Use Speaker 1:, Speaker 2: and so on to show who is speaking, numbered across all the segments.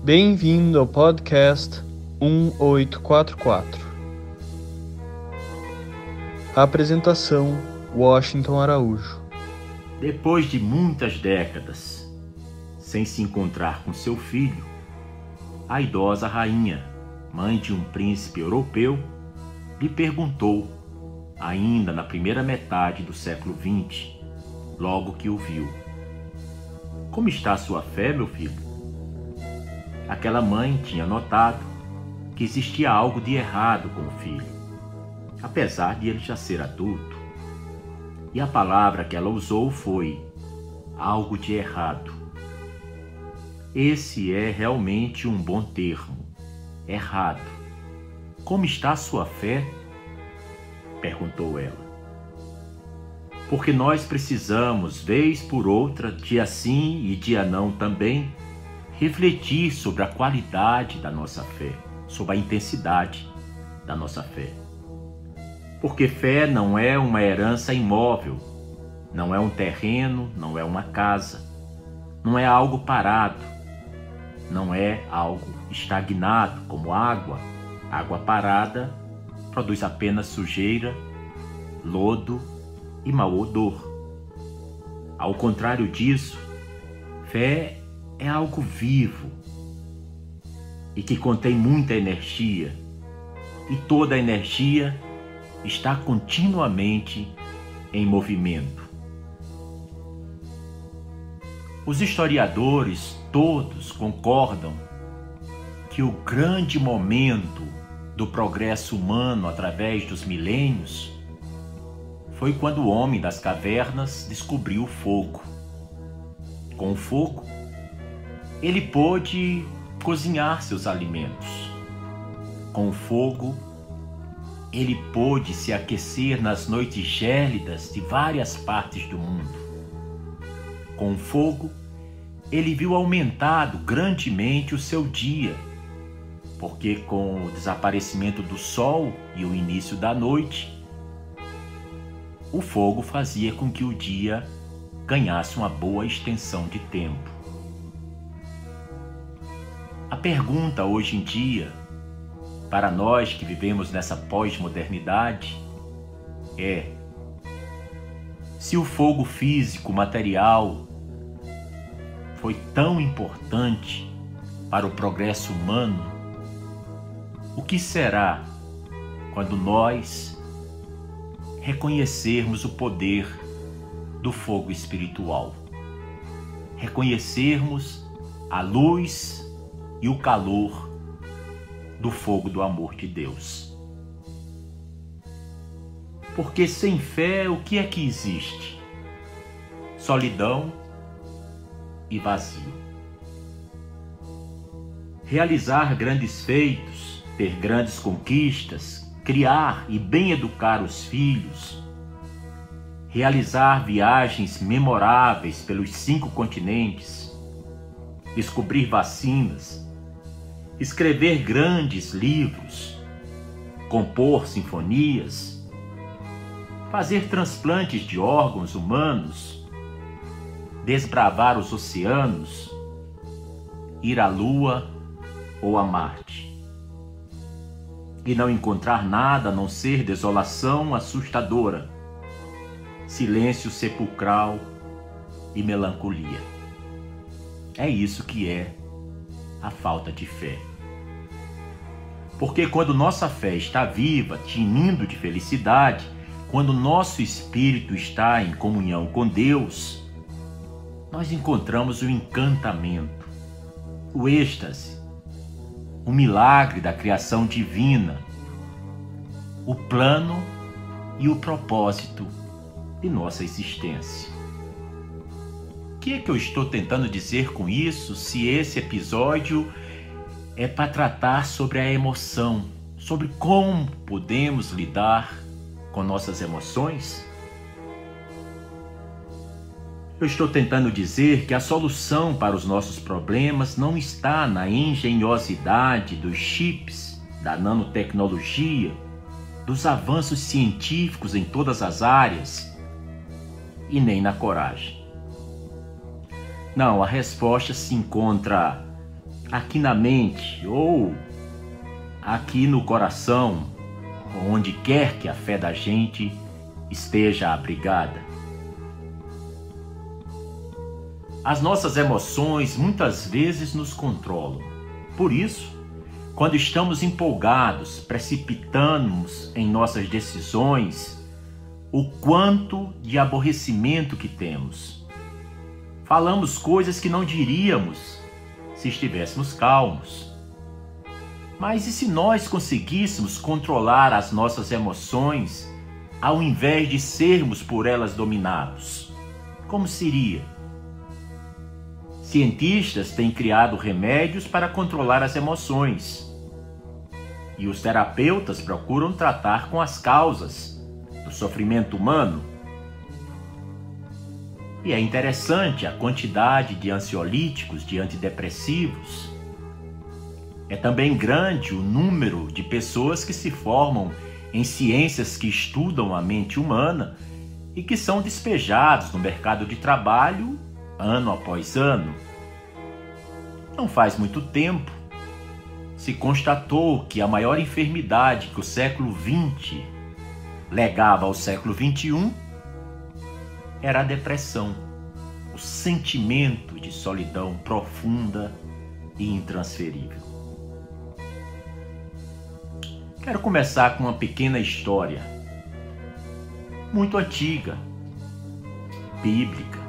Speaker 1: Bem-vindo ao podcast 1844. A apresentação: Washington Araújo.
Speaker 2: Depois de muitas décadas sem se encontrar com seu filho, a idosa rainha, mãe de um príncipe europeu, lhe perguntou, ainda na primeira metade do século XX, logo que o viu: "Como está a sua fé, meu filho?" Aquela mãe tinha notado que existia algo de errado com o filho, apesar de ele já ser adulto. E a palavra que ela usou foi algo de errado. Esse é realmente um bom termo, errado. "Como está a sua fé?" perguntou ela. Porque nós precisamos, vez por outra, dia sim e dia não também, refletir sobre a qualidade da nossa fé, sobre a intensidade da nossa fé. Porque fé não é uma herança imóvel, não é um terreno, não é uma casa, não é algo parado, não é algo estagnado como água. Água parada produz apenas sujeira, lodo e mau odor. Ao contrário disso, fé é algo vivo e que contém muita energia, e toda a energia está continuamente em movimento. Os historiadores todos concordam que o grande momento do progresso humano através dos milênios foi quando o homem das cavernas descobriu o fogo. Com o fogo, ele pôde cozinhar seus alimentos. Com o fogo, ele pôde se aquecer nas noites gélidas de várias partes do mundo. Com o fogo, ele viu aumentado grandemente o seu dia, porque com o desaparecimento do sol e o início da noite, o fogo fazia com que o dia ganhasse uma boa extensão de tempo. A pergunta hoje em dia, para nós que vivemos nessa pós-modernidade, é: se o fogo físico, material, foi tão importante para o progresso humano, o que será quando nós reconhecermos o poder do fogo espiritual? Reconhecermos a luz e o calor do fogo do amor de Deus. Porque sem fé, o que é que existe? Solidão e vazio. Realizar grandes feitos, ter grandes conquistas, criar e bem educar os filhos, realizar viagens memoráveis pelos 5 continentes, descobrir vacinas, escrever grandes livros, compor sinfonias, fazer transplantes de órgãos humanos, desbravar os oceanos, ir à Lua ou a Marte, e não encontrar nada a não ser desolação assustadora, silêncio sepulcral e melancolia. É isso que é a falta de fé. Porque quando nossa fé está viva, tinindo de felicidade, quando nosso espírito está em comunhão com Deus, nós encontramos o encantamento, o êxtase, o milagre da criação divina, o plano e o propósito de nossa existência. O que é que eu estou tentando dizer com isso, se esse episódio é para tratar sobre a emoção, sobre como podemos lidar com nossas emoções? Eu estou tentando dizer que a solução para os nossos problemas não está na engenhosidade dos chips, da nanotecnologia, dos avanços científicos em todas as áreas, e nem na coragem. Não, a resposta se encontra aqui na mente ou aqui no coração, onde quer que a fé da gente esteja abrigada. As nossas emoções muitas vezes nos controlam. Por isso, quando estamos empolgados, precipitamos em nossas decisões o quanto de aborrecimento que temos. Falamos coisas que não diríamos se estivéssemos calmos. Mas e se nós conseguíssemos controlar as nossas emoções ao invés de sermos por elas dominados? Como seria? Cientistas têm criado remédios para controlar as emoções. E os terapeutas procuram tratar com as causas do sofrimento humano. E é interessante a quantidade de ansiolíticos, de antidepressivos. É também grande o número de pessoas que se formam em ciências que estudam a mente humana e que são despejados no mercado de trabalho ano após ano. Não faz muito tempo, se constatou que a maior enfermidade que o século XX legava ao século XXI era a depressão, o sentimento de solidão profunda e intransferível. Quero começar com uma pequena história, muito antiga, bíblica.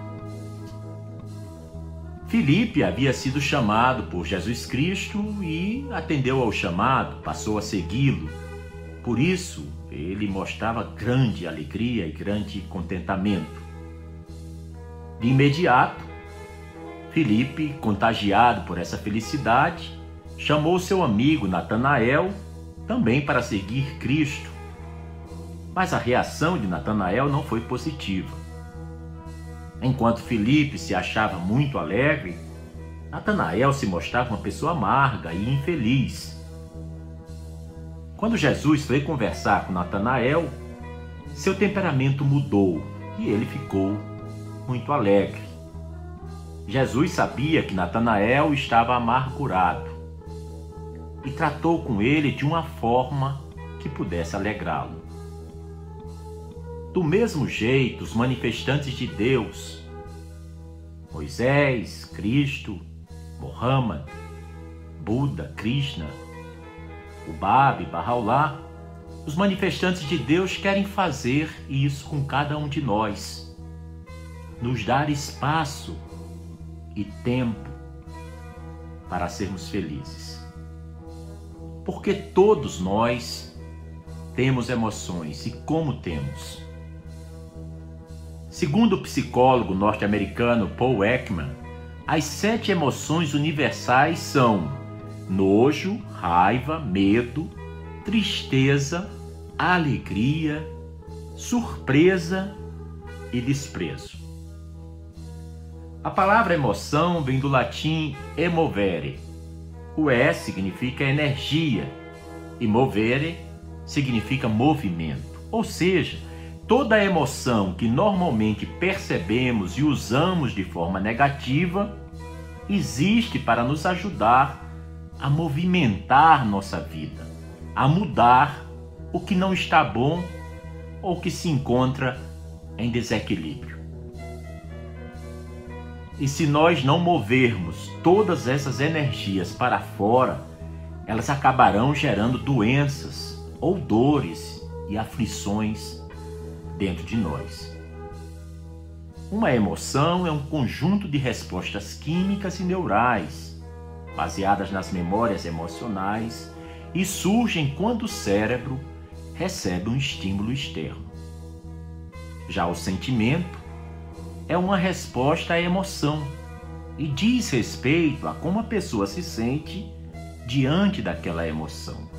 Speaker 2: Filipe havia sido chamado por Jesus Cristo e atendeu ao chamado, passou a segui-lo. Por isso, ele mostrava grande alegria e grande contentamento. De imediato, Filipe, contagiado por essa felicidade, chamou seu amigo Natanael também para seguir Cristo. Mas a reação de Natanael não foi positiva. Enquanto Filipe se achava muito alegre, Natanael se mostrava uma pessoa amarga e infeliz. Quando Jesus foi conversar com Natanael, seu temperamento mudou e ele ficou muito alegre. Jesus sabia que Natanael estava amargurado e tratou com ele de uma forma que pudesse alegrá-lo. Do mesmo jeito, os manifestantes de Deus, Moisés, Cristo, Muhammad, Buda, Krishna, Ubab, Bahá'u'lláh, os manifestantes de Deus querem fazer isso com cada um de nós, nos dar espaço e tempo para sermos felizes. Porque todos nós temos emoções, e como temos? Segundo o psicólogo norte-americano Paul Ekman, as 7 emoções universais são nojo, raiva, medo, tristeza, alegria, surpresa e desprezo. A palavra emoção vem do latim emovere. O E significa energia e movere significa movimento. Ou seja, toda emoção que normalmente percebemos e usamos de forma negativa existe para nos ajudar a movimentar nossa vida, a mudar o que não está bom ou que se encontra em desequilíbrio. E se nós não movermos todas essas energias para fora, elas acabarão gerando doenças ou dores e aflições dentro de nós. Uma emoção é um conjunto de respostas químicas e neurais, baseadas nas memórias emocionais, e surgem quando o cérebro recebe um estímulo externo. Já o sentimento é uma resposta à emoção e diz respeito a como a pessoa se sente diante daquela emoção.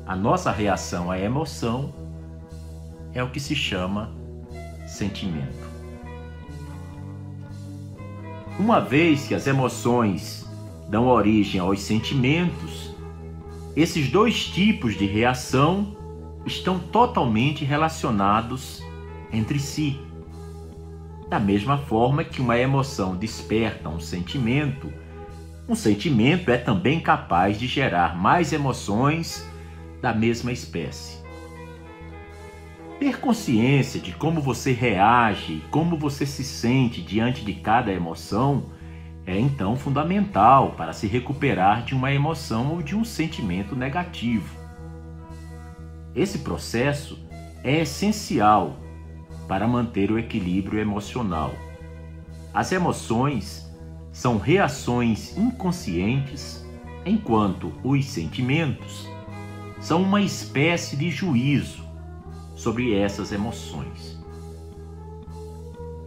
Speaker 2: A nossa reação à emoção é o que se chama sentimento. Uma vez que as emoções dão origem aos sentimentos, esses dois tipos de reação estão totalmente relacionados entre si. Da mesma forma que uma emoção desperta um sentimento, Um sentimento é também capaz de gerar mais emoções da mesma espécie. Ter consciência de como você reage e como você se sente diante de cada emoção é então fundamental para se recuperar de uma emoção ou de um sentimento negativo. Esse processo é essencial para manter o equilíbrio emocional. As emoções são reações inconscientes, enquanto os sentimentos são uma espécie de juízo sobre essas emoções.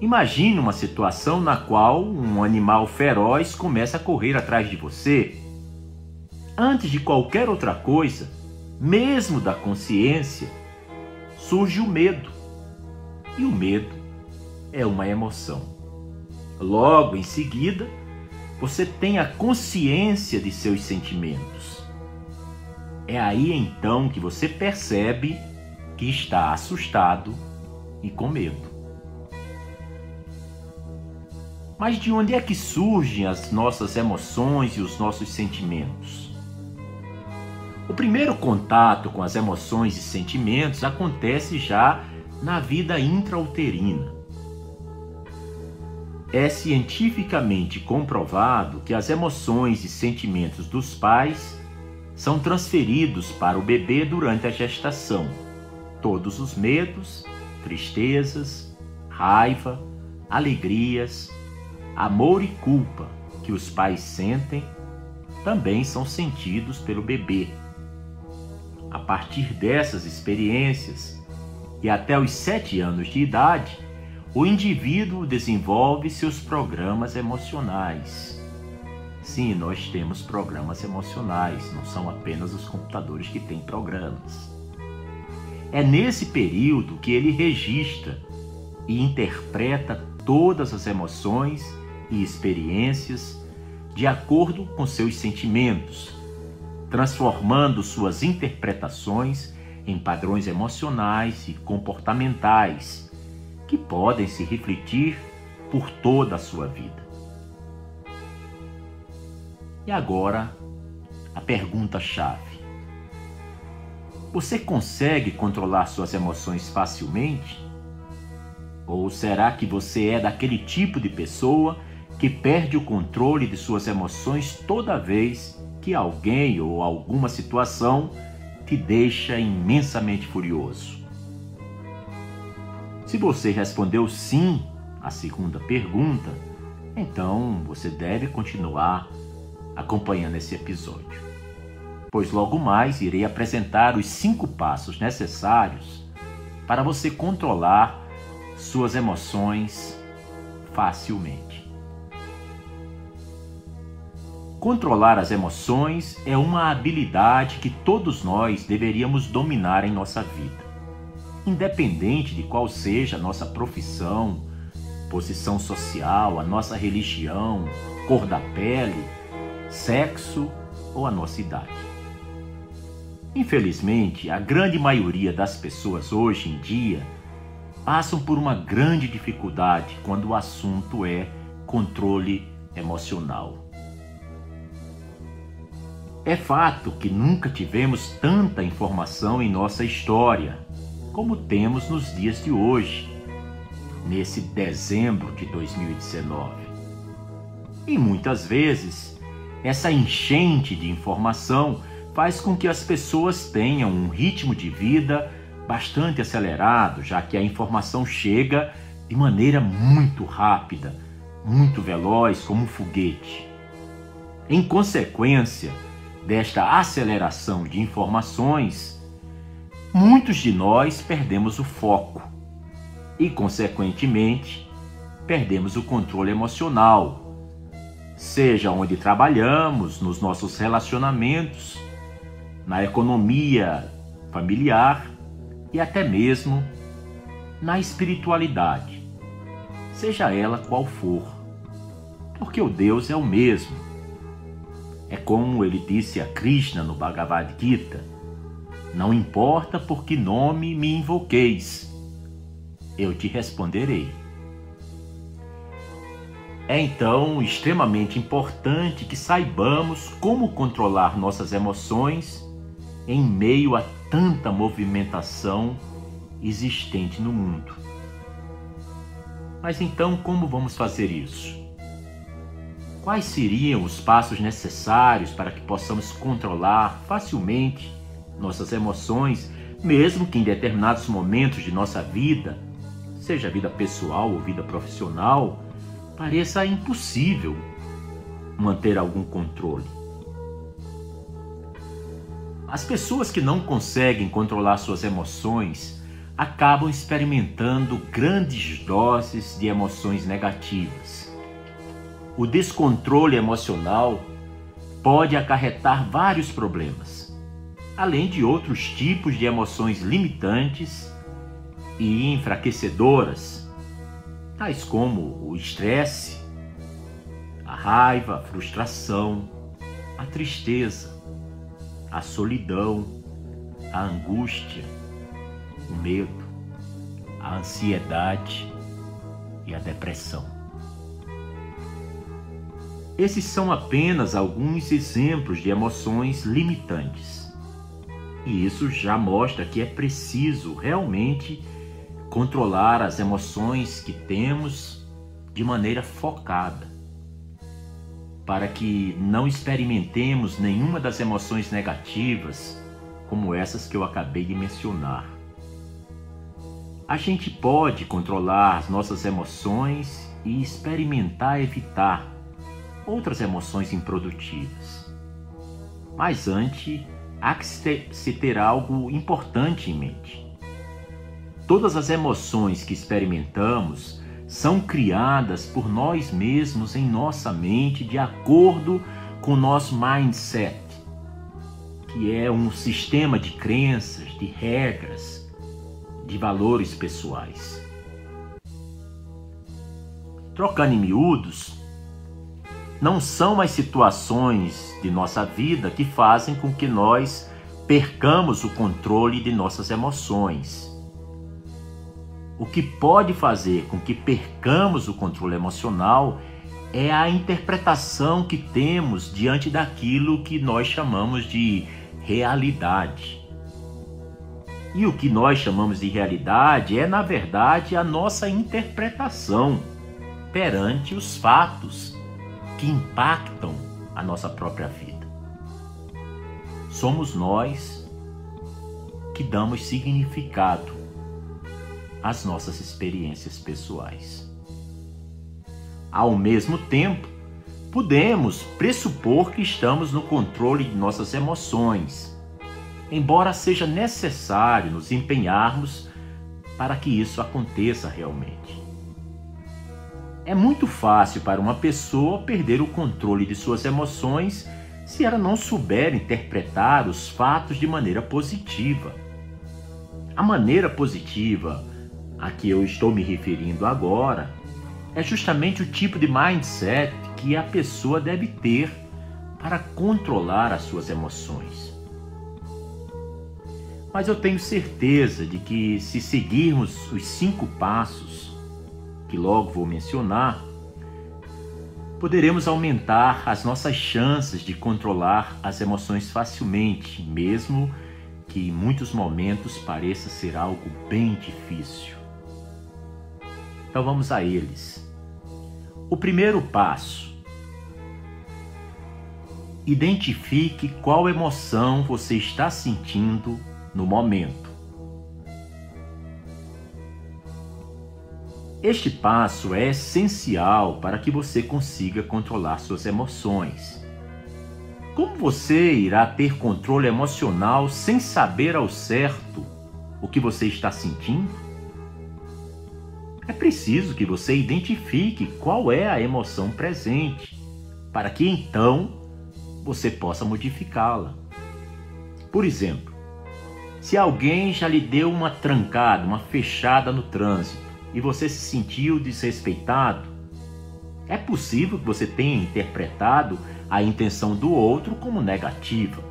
Speaker 2: Imagine uma situação na qual um animal feroz começa a correr atrás de você. Antes de qualquer outra coisa, mesmo da consciência, surge o medo. E o medo é uma emoção. Logo em seguida, você tem a consciência de seus sentimentos. É aí então que você percebe que está assustado e com medo. Mas de onde é que surgem as nossas emoções e os nossos sentimentos? O primeiro contato com as emoções e sentimentos acontece já na vida intrauterina. É cientificamente comprovado que as emoções e sentimentos dos pais são transferidos para o bebê durante a gestação. Todos os medos, tristezas, raiva, alegrias, amor e culpa que os pais sentem também são sentidos pelo bebê. A partir dessas experiências e até os 7 anos de idade, o indivíduo desenvolve seus programas emocionais. Sim, nós temos programas emocionais, não são apenas os computadores que têm programas. É nesse período que ele registra e interpreta todas as emoções e experiências de acordo com seus sentimentos, transformando suas interpretações em padrões emocionais e comportamentais que podem se refletir por toda a sua vida. E agora, a pergunta-chave. Você consegue controlar suas emoções facilmente? Ou será que você é daquele tipo de pessoa que perde o controle de suas emoções toda vez que alguém ou alguma situação te deixa imensamente furioso? Se você respondeu sim à segunda pergunta, então você deve continuar acompanhando esse episódio, pois logo mais irei apresentar os 5 passos necessários para você controlar suas emoções facilmente. Controlar as emoções é uma habilidade que todos nós deveríamos dominar em nossa vida, independente de qual seja a nossa profissão, posição social, a nossa religião, cor da pele, sexo ou a nossa idade. Infelizmente, a grande maioria das pessoas hoje em dia passam por uma grande dificuldade quando o assunto é controle emocional. É fato que nunca tivemos tanta informação em nossa história como temos nos dias de hoje, nesse dezembro de 2019. E muitas vezes, essa enchente de informação faz com que as pessoas tenham um ritmo de vida bastante acelerado, já que a informação chega de maneira muito rápida, muito veloz, como um foguete. Em consequência desta aceleração de informações, muitos de nós perdemos o foco e, consequentemente, perdemos o controle emocional, seja onde trabalhamos, nos nossos relacionamentos, na economia familiar e até mesmo na espiritualidade, seja ela qual for, porque o Deus é o mesmo. É como ele disse a Krishna no Bhagavad Gita: não importa por que nome me invoqueis, eu te responderei. É então extremamente importante que saibamos como controlar nossas emoções em meio a tanta movimentação existente no mundo. Mas então, como vamos fazer isso? Quais seriam os passos necessários para que possamos controlar facilmente nossas emoções, mesmo que em determinados momentos de nossa vida, seja vida pessoal ou vida profissional, pareça impossível manter algum controle? As pessoas que não conseguem controlar suas emoções acabam experimentando grandes doses de emoções negativas. O descontrole emocional pode acarretar vários problemas, além de outros tipos de emoções limitantes e enfraquecedoras, tais como o estresse, a raiva, a frustração, a tristeza, a solidão, a angústia, o medo, a ansiedade e a depressão. Esses são apenas alguns exemplos de emoções limitantes. E isso já mostra que é preciso realmente controlar as emoções que temos de maneira focada, para que não experimentemos nenhuma das emoções negativas, como essas que eu acabei de mencionar. A gente pode controlar as nossas emoções e experimentar evitar outras emoções improdutivas. Mas antes, há que se ter algo importante em mente. Todas as emoções que experimentamos são criadas por nós mesmos em nossa mente de acordo com o nosso mindset, que é um sistema de crenças, de regras, de valores pessoais. Trocando em miúdos, não são as situações de nossa vida que fazem com que nós percamos o controle de nossas emoções. O que pode fazer com que percamos o controle emocional é a interpretação que temos diante daquilo que nós chamamos de realidade. E o que nós chamamos de realidade é, na verdade, a nossa interpretação perante os fatos que impactam a nossa própria vida. Somos nós que damos significado às nossas experiências pessoais. Ao mesmo tempo, podemos pressupor que estamos no controle de nossas emoções, embora seja necessário nos empenharmos para que isso aconteça realmente. É muito fácil para uma pessoa perder o controle de suas emoções se ela não souber interpretar os fatos de maneira positiva. A maneira positiva a que eu estou me referindo agora é justamente o tipo de mindset que a pessoa deve ter para controlar as suas emoções. Mas eu tenho certeza de que, se seguirmos os 5 passos que logo vou mencionar, poderemos aumentar as nossas chances de controlar as emoções facilmente, mesmo que em muitos momentos pareça ser algo bem difícil. Então vamos a eles. O primeiro passo: identifique qual emoção você está sentindo no momento. Este passo é essencial para que você consiga controlar suas emoções. Como você irá ter controle emocional sem saber ao certo o que você está sentindo? É preciso que você identifique qual é a emoção presente, para que então você possa modificá-la. Por exemplo, se alguém já lhe deu uma trancada, uma fechada no trânsito, e você se sentiu desrespeitado, é possível que você tenha interpretado a intenção do outro como negativa.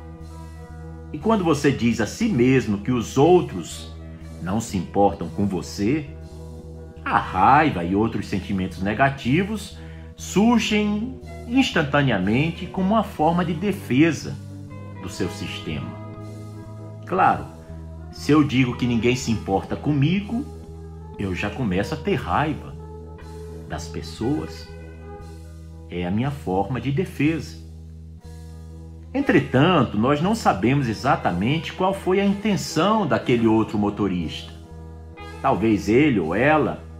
Speaker 2: E quando você diz a si mesmo que os outros não se importam com você, a raiva e outros sentimentos negativos surgem instantaneamente como uma forma de defesa do seu sistema. Claro, se eu digo que ninguém se importa comigo, eu já começo a ter raiva das pessoas. É a minha forma de defesa. Entretanto, nós não sabemos exatamente qual foi a intenção daquele outro motorista. Talvez ele ou ela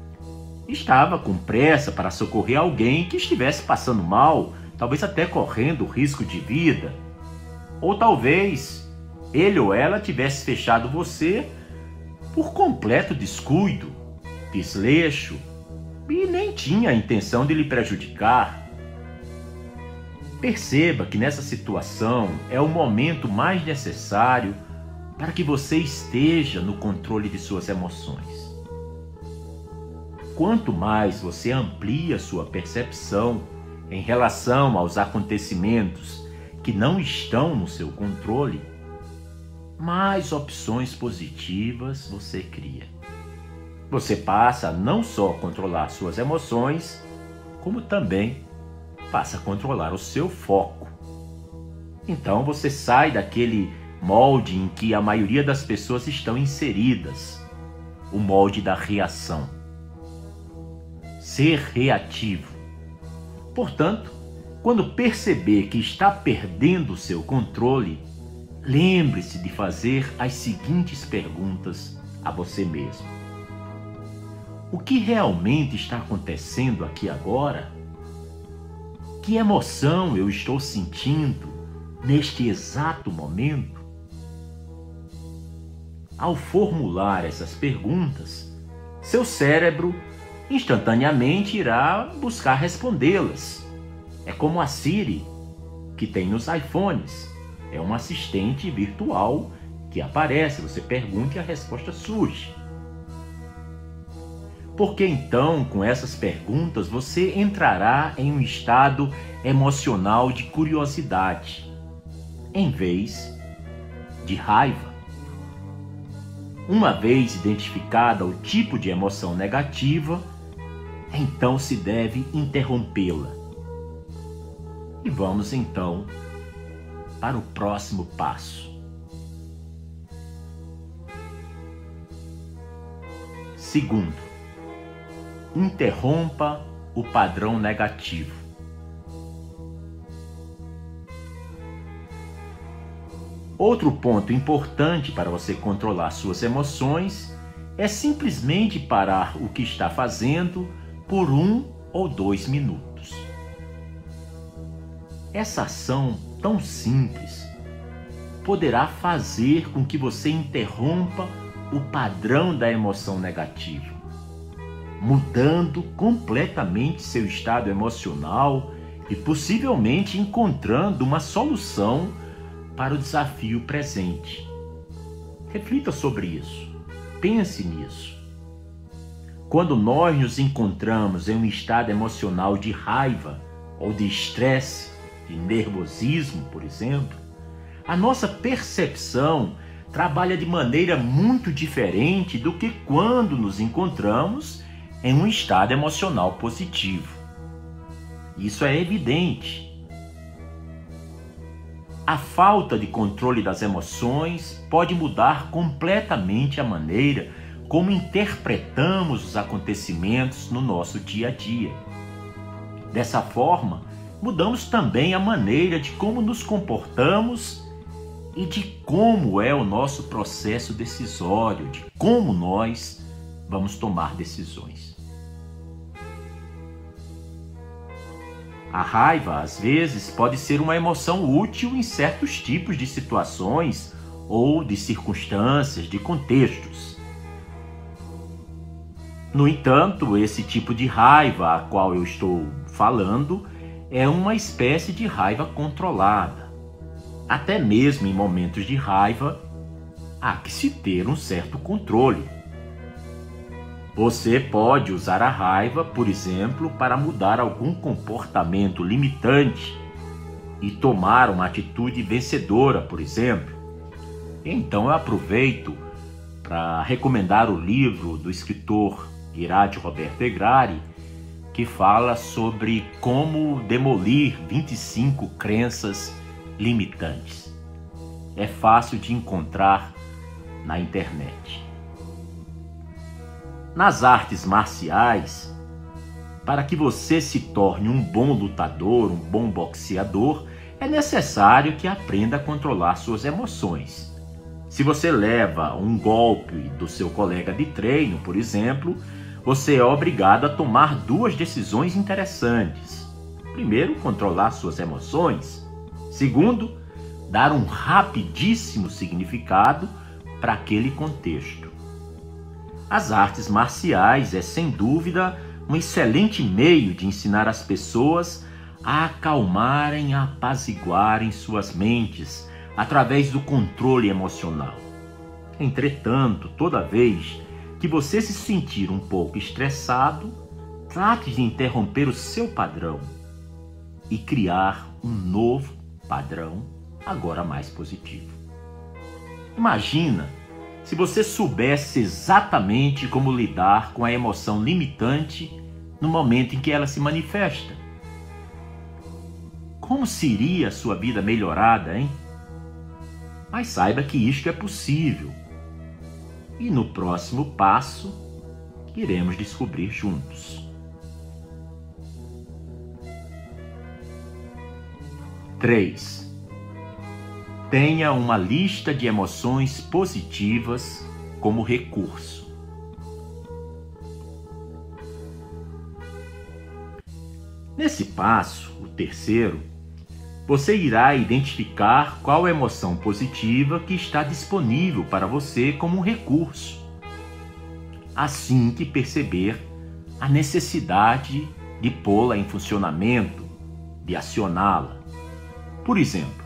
Speaker 2: estava com pressa para socorrer alguém que estivesse passando mal, talvez até correndo risco de vida. Ou talvez ele ou ela tivesse fechado você por completo descuido, desleixo, e nem tinha a intenção de lhe prejudicar. Perceba que nessa situação é o momento mais necessário para que você esteja no controle de suas emoções. Quanto mais você amplia sua percepção em relação aos acontecimentos que não estão no seu controle, mais opções positivas você cria. Você passa a não só controlar suas emoções, como também passa a controlar o seu foco. Então você sai daquele molde em que a maioria das pessoas estão inseridas, o molde da reação. Ser reativo. Portanto, quando perceber que está perdendo o seu controle, lembre-se de fazer as seguintes perguntas a você mesmo. O que realmente está acontecendo aqui agora? Que emoção eu estou sentindo neste exato momento? Ao formular essas perguntas, seu cérebro instantaneamente irá buscar respondê-las. É como a Siri, que tem nos iPhones. É um assistente virtual que aparece, você pergunta e a resposta surge. Porque então, com essas perguntas, você entrará em um estado emocional de curiosidade, em vez de raiva. Uma vez identificada o tipo de emoção negativa, então se deve interrompê-la. E vamos então para o próximo passo. Segundo, interrompa o padrão negativo. Outro ponto importante para você controlar suas emoções é simplesmente parar o que está fazendo por 1 ou 2 minutos. Essa ação tão simples poderá fazer com que você interrompa o padrão da emoção negativa, mudando completamente seu estado emocional e possivelmente encontrando uma solução para o desafio presente. Reflita sobre isso. Pense nisso. Quando nós nos encontramos em um estado emocional de raiva ou de estresse, de nervosismo, por exemplo, a nossa percepção trabalha de maneira muito diferente do que quando nos encontramos em um estado emocional positivo. Isso é evidente. A falta de controle das emoções pode mudar completamente a maneira como interpretamos os acontecimentos no nosso dia a dia. Dessa forma, mudamos também a maneira de como nos comportamos e de como é o nosso processo decisório, de como nós vamos tomar decisões. A raiva, às vezes, pode ser uma emoção útil em certos tipos de situações ou de circunstâncias, de contextos. No entanto, esse tipo de raiva a qual eu estou falando é uma espécie de raiva controlada. Até mesmo em momentos de raiva, há que se ter um certo controle. Você pode usar a raiva, por exemplo, para mudar algum comportamento limitante e tomar uma atitude vencedora, por exemplo. Então eu aproveito para recomendar o livro do escritor Iradio Roberto Egrari, que fala sobre como demolir 25 crenças limitantes. É fácil de encontrar na internet. Nas artes marciais, para que você se torne um bom lutador, um bom boxeador, é necessário que aprenda a controlar suas emoções. Se você leva um golpe do seu colega de treino, por exemplo, você é obrigado a tomar duas decisões interessantes. Primeiro, controlar suas emoções. Segundo, dar um rapidíssimo significado para aquele contexto. As artes marciais é, sem dúvida, um excelente meio de ensinar as pessoas a acalmarem, a apaziguarem suas mentes através do controle emocional. Entretanto, toda vez que você se sentir um pouco estressado, trate de interromper o seu padrão e criar um novo padrão, agora mais positivo. Imagina se você soubesse exatamente como lidar com a emoção limitante no momento em que ela se manifesta. Como seria a sua vida melhorada, hein? Mas saiba que isto é possível. E no próximo passo, iremos descobrir juntos. 3. Tenha uma lista de emoções positivas como recurso. Nesse passo, o terceiro, você irá identificar qual emoção positiva que está disponível para você como um recurso. Assim que perceber a necessidade de pô-la em funcionamento, de acioná-la. Por exemplo,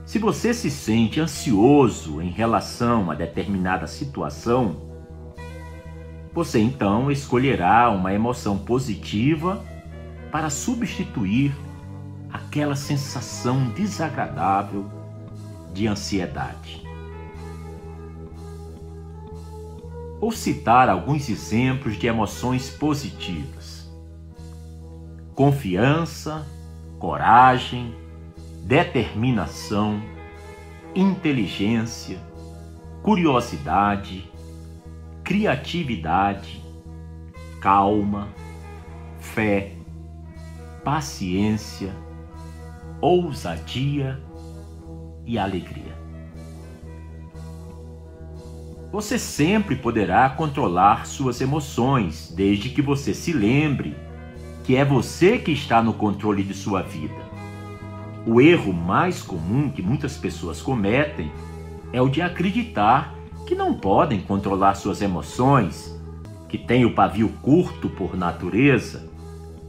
Speaker 2: se você se sente ansioso em relação a determinada situação, você então escolherá uma emoção positiva para substituir aquela sensação desagradável de ansiedade. Vou citar alguns exemplos de emoções positivas: confiança, coragem, determinação, inteligência, curiosidade, criatividade, calma, fé, paciência, ousadia e alegria. Você sempre poderá controlar suas emoções, desde que você se lembre que é você que está no controle de sua vida. O erro mais comum que muitas pessoas cometem é o de acreditar que não podem controlar suas emoções, que têm o pavio curto por natureza,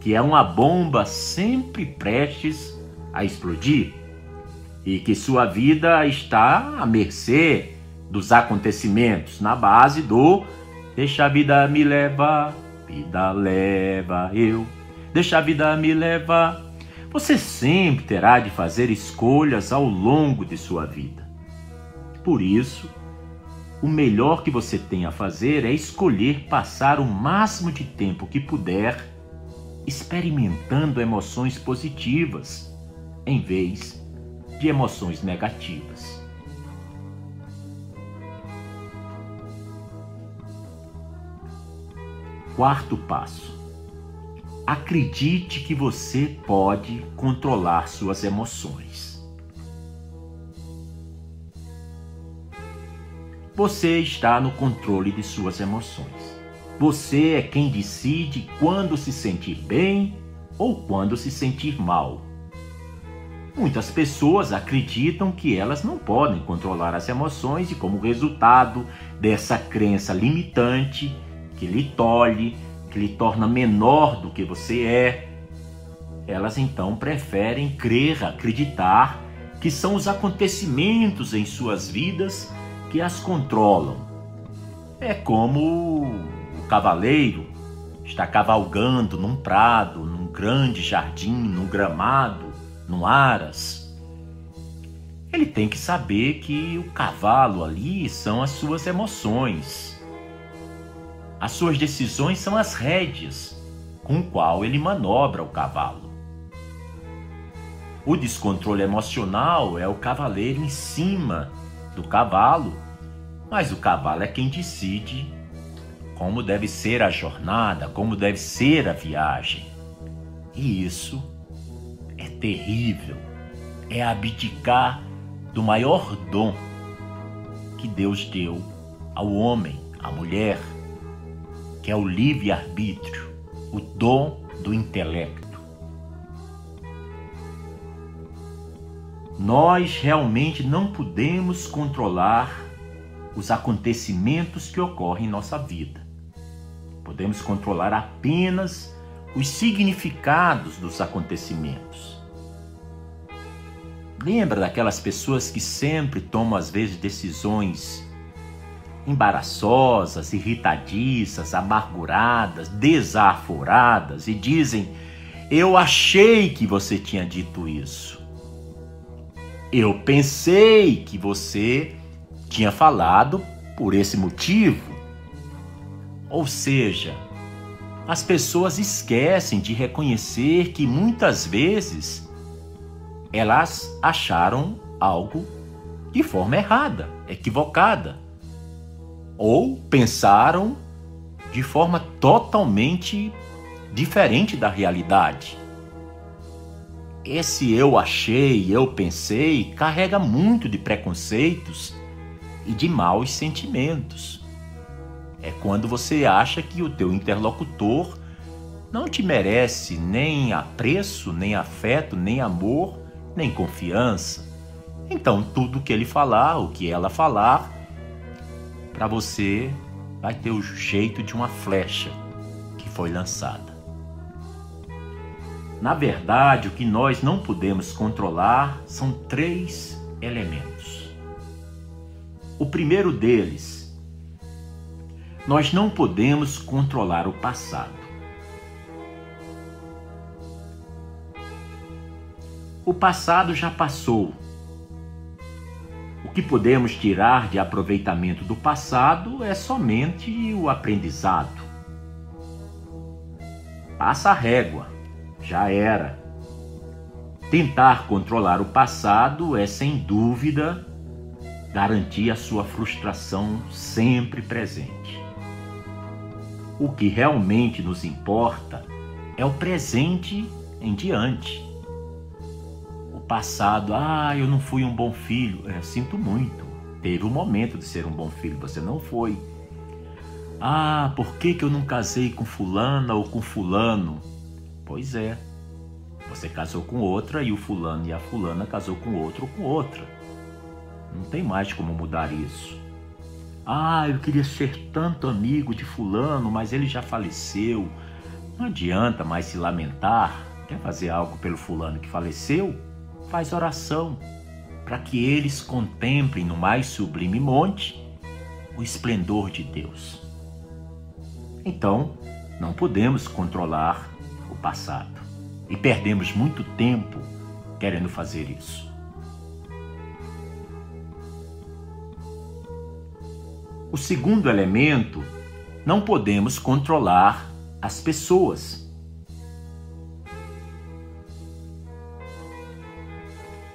Speaker 2: que é uma bomba sempre prestes a explodir e que sua vida está à mercê dos acontecimentos, na base do deixa a vida me levar, vida leva eu, deixa a vida me levar. Você sempre terá de fazer escolhas ao longo de sua vida. Por isso, o melhor que você tem a fazer é escolher passar o máximo de tempo que puder experimentando emoções positivas, em vez de emoções negativas. Quarto passo: acredite que você pode controlar suas emoções. Você está no controle de suas emoções. Você é quem decide quando se sentir bem ou quando se sentir mal. Muitas pessoas acreditam que elas não podem controlar as emoções e, como resultado dessa crença limitante, que lhe tolhe, que lhe torna menor do que você é, elas então preferem acreditar que são os acontecimentos em suas vidas que as controlam. É como o cavaleiro está cavalgando num prado, num grande jardim, num gramado, num aras. Ele tem que saber que o cavalo ali são as suas emoções. As suas decisões são as rédeas com o qual ele manobra o cavalo. O descontrole emocional é o cavaleiro em cima do cavalo, mas o cavalo é quem decide como deve ser a jornada, como deve ser a viagem. E isso é terrível, é abdicar do maior dom que Deus deu ao homem, à mulher, que é o livre-arbítrio, o dom do intelecto. Nós realmente não podemos controlar os acontecimentos que ocorrem em nossa vida. Podemos controlar apenas os significados dos acontecimentos. Lembra daquelas pessoas que sempre tomam, às vezes, decisões embaraçosas, irritadiças, amarguradas, desaforadas e dizem: eu achei que você tinha dito isso. Eu pensei que você tinha falado por esse motivo. Ou seja, as pessoas esquecem de reconhecer que muitas vezes elas acharam algo de forma errada, equivocada, ou pensaram de forma totalmente diferente da realidade. Esse eu achei, eu pensei, carrega muito de preconceitos e de maus sentimentos. É quando você acha que o teu interlocutor não te merece nem apreço, nem afeto, nem amor, nem confiança. Então tudo que ele falar, o que ela falar, para você vai ter o jeito de uma flecha que foi lançada. Na verdade, o que nós não podemos controlar são 3 elementos. O primeiro deles, nós não podemos controlar o passado. O passado já passou. O que podemos tirar de aproveitamento do passado é somente o aprendizado. Passa a régua, já era. Tentar controlar o passado é, sem dúvida, garantir a sua frustração sempre presente. O que realmente nos importa é o presente em diante. O passado, eu não fui um bom filho. Sinto muito. Teve um momento de ser um bom filho, você não foi. Por que eu não casei com fulana ou com fulano? Pois é, você casou com outra e o fulano e a fulana casou com outro ou com outra. Não tem mais como mudar isso. Eu queria ser tanto amigo de fulano, mas ele já faleceu. Não adianta mais se lamentar. Quer fazer algo pelo fulano que faleceu? Faz oração, para que eles contemplem no mais sublime monte o esplendor de Deus. Então, não podemos controlar o passado. E perdemos muito tempo querendo fazer isso. O segundo elemento, não podemos controlar as pessoas.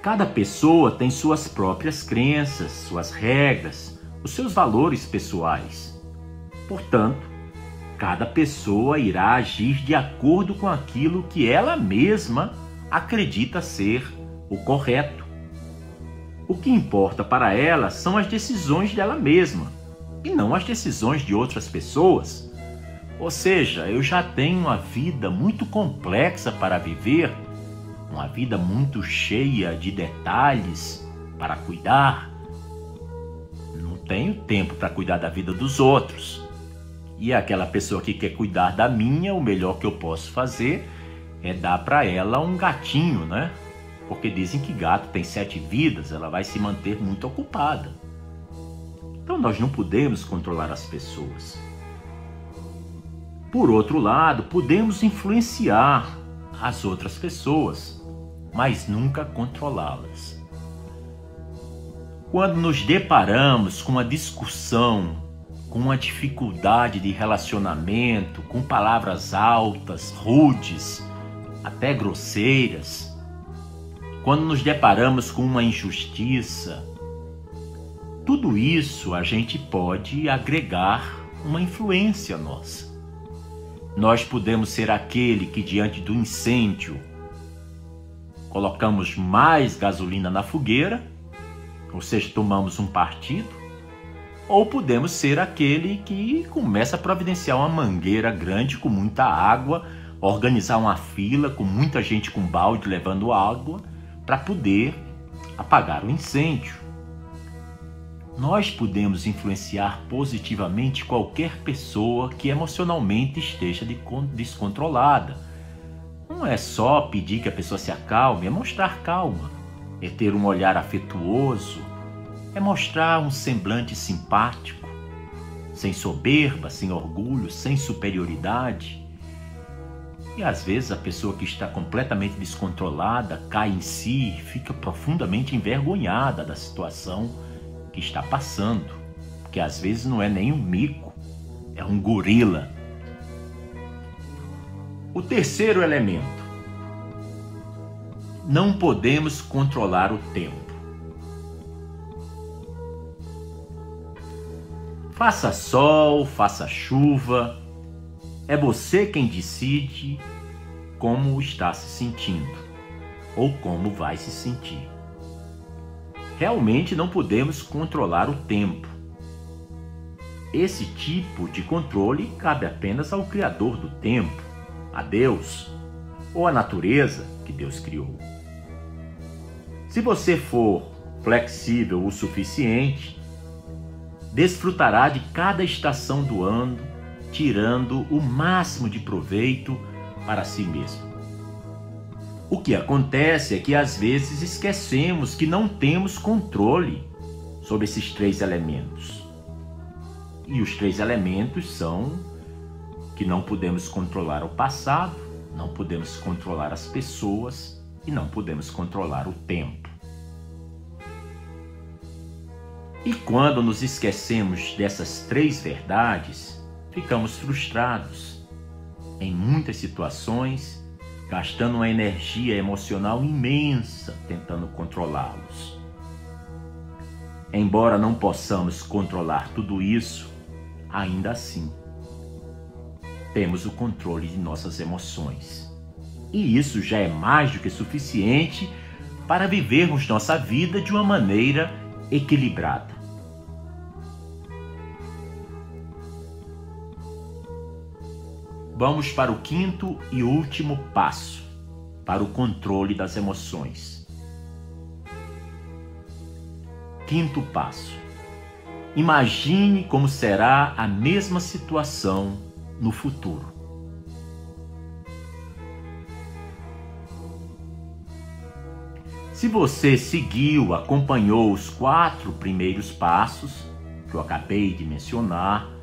Speaker 2: Cada pessoa tem suas próprias crenças, suas regras, os seus valores pessoais. Portanto, cada pessoa irá agir de acordo com aquilo que ela mesma acredita ser o correto. O que importa para ela são as decisões dela mesma e não as decisões de outras pessoas. Ou seja, eu já tenho uma vida muito complexa para viver, uma vida muito cheia de detalhes para cuidar. Não tenho tempo para cuidar da vida dos outros. E aquela pessoa que quer cuidar da minha, o melhor que eu posso fazer é dar para ela um gatinho, né? Porque dizem que gato tem 7 vidas, ela vai se manter muito ocupada. Então nós não podemos controlar as pessoas. Por outro lado, podemos influenciar as outras pessoas, mas nunca controlá-las. Quando nos deparamos com uma discussão com uma dificuldade de relacionamento, com palavras altas, rudes, até grosseiras, quando nos deparamos com uma injustiça, tudo isso a gente pode agregar uma influência nossa. Nós podemos ser aquele que, diante do incêndio, colocamos mais gasolina na fogueira, ou seja, tomamos um partido, ou podemos ser aquele que começa a providenciar uma mangueira grande com muita água, organizar uma fila com muita gente com balde levando água para poder apagar o incêndio. Nós podemos influenciar positivamente qualquer pessoa que emocionalmente esteja descontrolada. Não é só pedir que a pessoa se acalme, é mostrar calma, é ter um olhar afetuoso, é mostrar um semblante simpático, sem soberba, sem orgulho, sem superioridade. E às vezes a pessoa que está completamente descontrolada cai em si, fica profundamente envergonhada da situação que está passando, que às vezes não é nem um mico, é um gorila. O terceiro elemento: não podemos controlar o tempo. Faça sol, faça chuva, é você quem decide como está se sentindo ou como vai se sentir. Realmente não podemos controlar o tempo. Esse tipo de controle cabe apenas ao Criador do tempo, a Deus, ou à natureza que Deus criou. Se você for flexível o suficiente, desfrutará de cada estação do ano, tirando o máximo de proveito para si mesmo. O que acontece é que às vezes esquecemos que não temos controle sobre esses três elementos. E os três elementos são que não podemos controlar o passado, não podemos controlar as pessoas e não podemos controlar o tempo. E quando nos esquecemos dessas três verdades, ficamos frustrados em muitas situações, gastando uma energia emocional imensa tentando controlá-los. Embora não possamos controlar tudo isso, ainda assim, temos o controle de nossas emoções. E isso já é mais do que suficiente para vivermos nossa vida de uma maneira equilibrada. Vamos para o quinto e último passo, para o controle das emoções. Quinto passo: imagine como será a mesma situação no futuro. Se você seguiu, acompanhou os 4 primeiros passos que eu acabei de mencionar,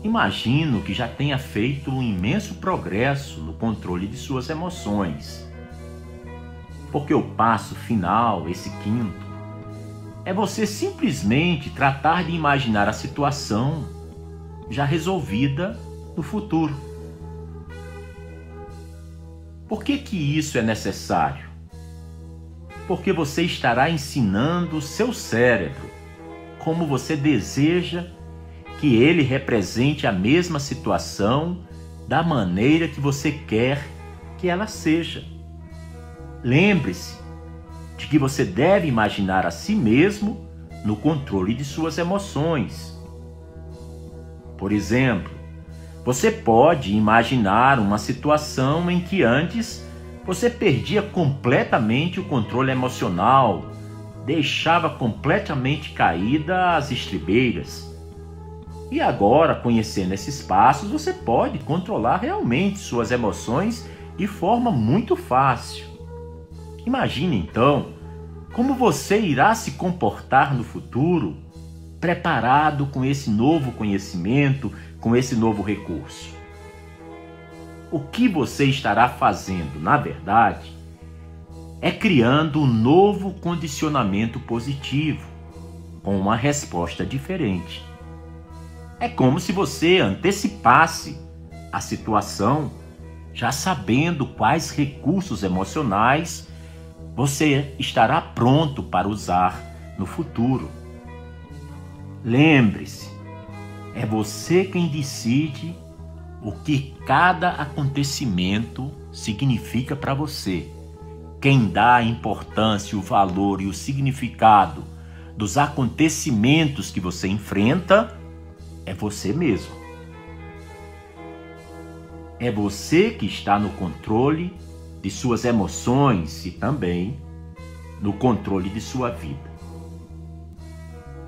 Speaker 2: imagino que já tenha feito um imenso progresso no controle de suas emoções. Porque o passo final, esse quinto, é você simplesmente tratar de imaginar a situação já resolvida no futuro. Por que isso é necessário? Porque você estará ensinando o seu cérebro como você deseja que ele represente a mesma situação da maneira que você quer que ela seja. Lembre-se de que você deve imaginar a si mesmo no controle de suas emoções. Por exemplo, você pode imaginar uma situação em que antes você perdia completamente o controle emocional, deixava completamente caída as estribeiras. E agora, conhecendo esses passos, você pode controlar realmente suas emoções de forma muito fácil. Imagine então como você irá se comportar no futuro, preparado com esse novo conhecimento, com esse novo recurso. O que você estará fazendo, na verdade, é criando um novo condicionamento positivo, com uma resposta diferente. É como se você antecipasse a situação, já sabendo quais recursos emocionais você estará pronto para usar no futuro. Lembre-se, é você quem decide o que cada acontecimento significa para você. Quem dá a importância, o valor e o significado dos acontecimentos que você enfrenta é você mesmo. É você que está no controle de suas emoções e também no controle de sua vida.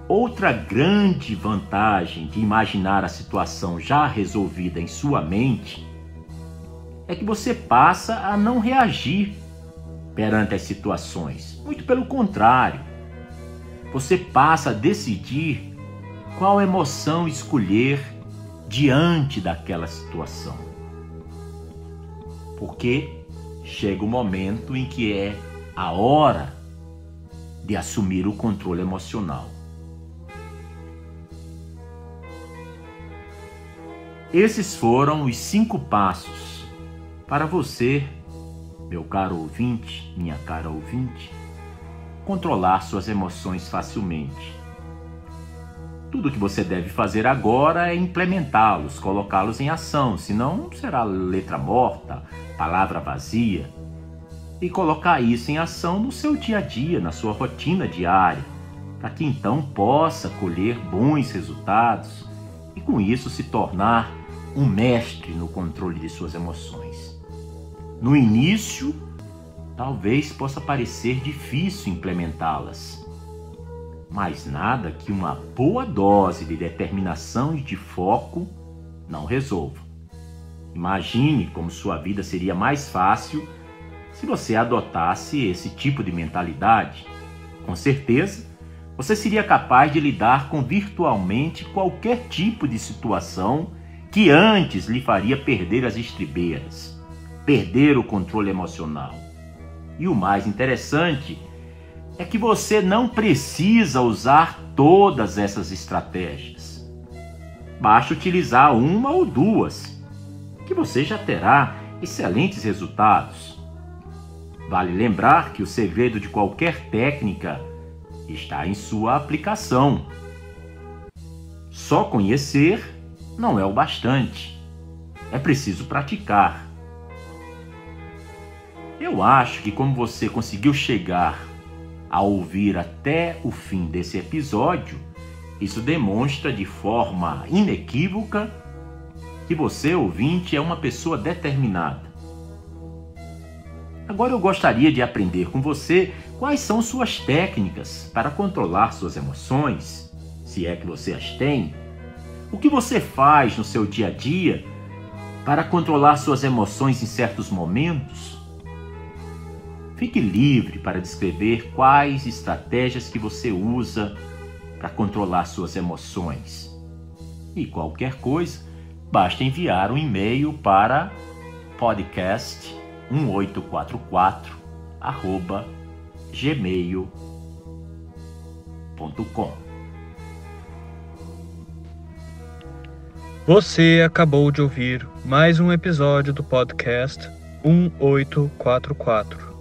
Speaker 2: Outra grande vantagem de imaginar a situação já resolvida em sua mente é que você passa a não reagir perante as situações. Muito pelo contrário, você passa a decidir qual emoção escolher diante daquela situação. Porque chega o momento em que é a hora de assumir o controle emocional. Esses foram os 5 passos para você, meu caro ouvinte, minha cara ouvinte, controlar suas emoções facilmente. Tudo o que você deve fazer agora é implementá-los, colocá-los em ação, senão será letra morta, palavra vazia. E colocar isso em ação no seu dia a dia, na sua rotina diária, para que então possa colher bons resultados e com isso se tornar um mestre no controle de suas emoções. No início, talvez possa parecer difícil implementá-las, mas nada que uma boa dose de determinação e de foco não resolva. Imagine como sua vida seria mais fácil se você adotasse esse tipo de mentalidade. Com certeza, você seria capaz de lidar com virtualmente qualquer tipo de situação que antes lhe faria perder as estribeiras, perder o controle emocional. E o mais interessante é que você não precisa usar todas essas estratégias. Basta utilizar uma ou duas, que você já terá excelentes resultados. Vale lembrar que o segredo de qualquer técnica está em sua aplicação. Só conhecer não é o bastante. É preciso praticar. Eu acho que como você conseguiu chegar a ouvir até o fim desse episódio, isso demonstra de forma inequívoca que você, ouvinte, é uma pessoa determinada. Agora eu gostaria de aprender com você quais são suas técnicas para controlar suas emoções, se é que você as tem. O que você faz no seu dia a dia para controlar suas emoções em certos momentos? Fique livre para descrever quais estratégias que você usa para controlar suas emoções. E qualquer coisa, basta enviar um e-mail para podcast1844@gmail.com.
Speaker 1: Você acabou de ouvir mais um episódio do podcast 1844.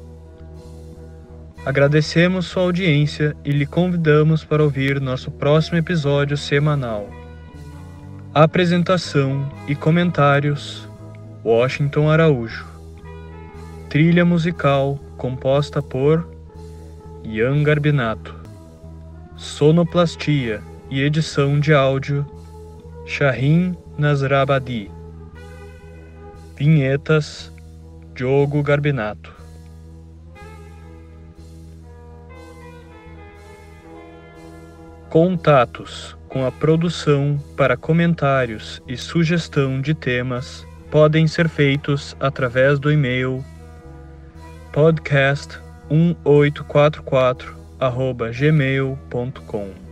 Speaker 1: Agradecemos sua audiência e lhe convidamos para ouvir nosso próximo episódio semanal. Apresentação e comentários: Washington Araújo. Trilha musical composta por Ian Garbinato. Sonoplastia e edição de áudio Shahin Nasrabadi. Vinhetas Diogo Garbinato. Contatos com a produção para comentários e sugestão de temas podem ser feitos através do e-mail podcast1844@gmail.com.